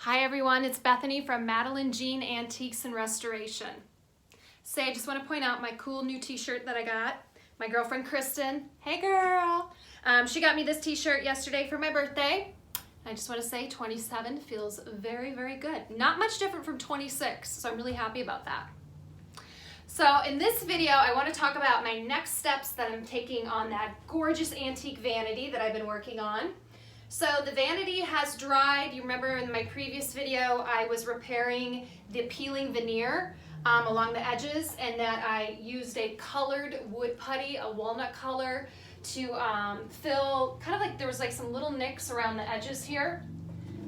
Hi everyone, it's Bethany from Madeline Jean Antiques and Restoration. I just want to point out my cool new t-shirt that I got. My girlfriend Kristen, hey girl, she got me this t-shirt yesterday for my birthday. I just want to say 27 feels very, very good. Not much different from 26, so I'm really happy about that. So in this video, I want to talk about my next steps that I'm taking on that gorgeous antique vanity that I've been working on. So the vanity has dried. You remember in my previous video, I was repairing the peeling veneer along the edges, and that I used a colored wood putty, a walnut color, to fill, kind of like there was like some little nicks around the edges here.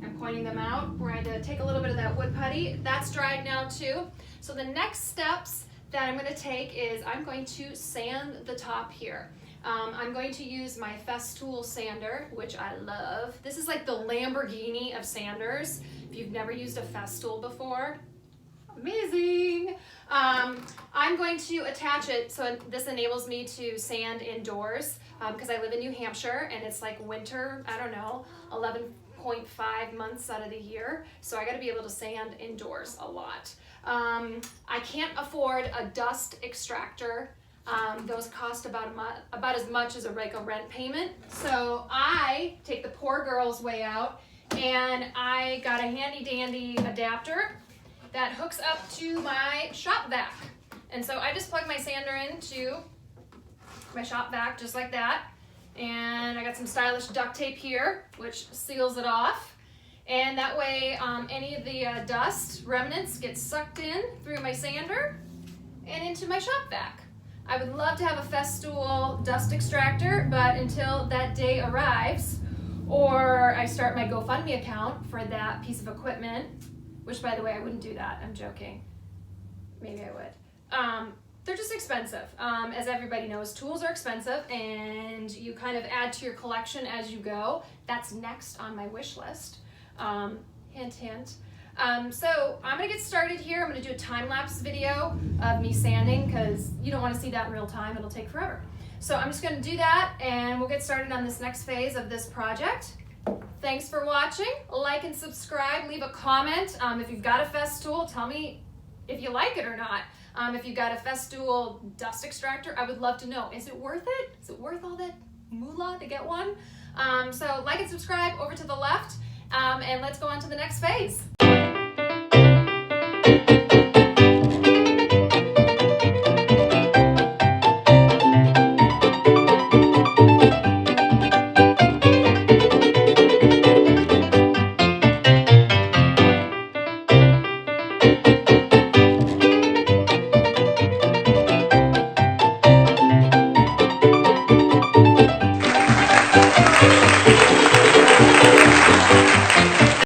I'm pointing them out where I had to take a little bit of that wood putty. That's dried now too. So the next steps that I'm going to take is I'm going to sand the top here. I'm going to use my Festool sander, which I love. This is like the Lamborghini of sanders. If you've never used a Festool before, amazing. I'm going to attach it so this enables me to sand indoors because I live in New Hampshire and it's like winter, I don't know, 11.5 months out of the year. So I got to be able to sand indoors a lot. I can't afford a dust extractor. Those cost about as much as a rent payment. So I take the poor girl's way out, and I got a handy dandy adapter that hooks up to my ShopVac. And so I just plug my sander into my ShopVac just like that. And I got some stylish duct tape here, which seals it off. And that way any of the dust remnants get sucked in through my sander and into my ShopVac. I would love to have a Festool dust extractor, but until that day arrives, or I start my GoFundMe account for that piece of equipment, which by the way, I wouldn't do that, I'm joking. Maybe I would. They're just expensive. As everybody knows, tools are expensive and you kind of add to your collection as you go. That's next on my wish list. Hint, hint. So I'm gonna get started here. I'm gonna do a time-lapse video of me sanding because you don't want to see that in real time. It'll take forever. So I'm just gonna do that and we'll get started on this next phase of this project. Thanks for watching. Like and subscribe. Leave a comment. If you've got a Festool, tell me if you like it or not. If you've got a Festool dust extractor, I would love to know. Is it worth it? Is it worth all that moolah to get one? So like and subscribe over to the left, and let's go on to the next phase.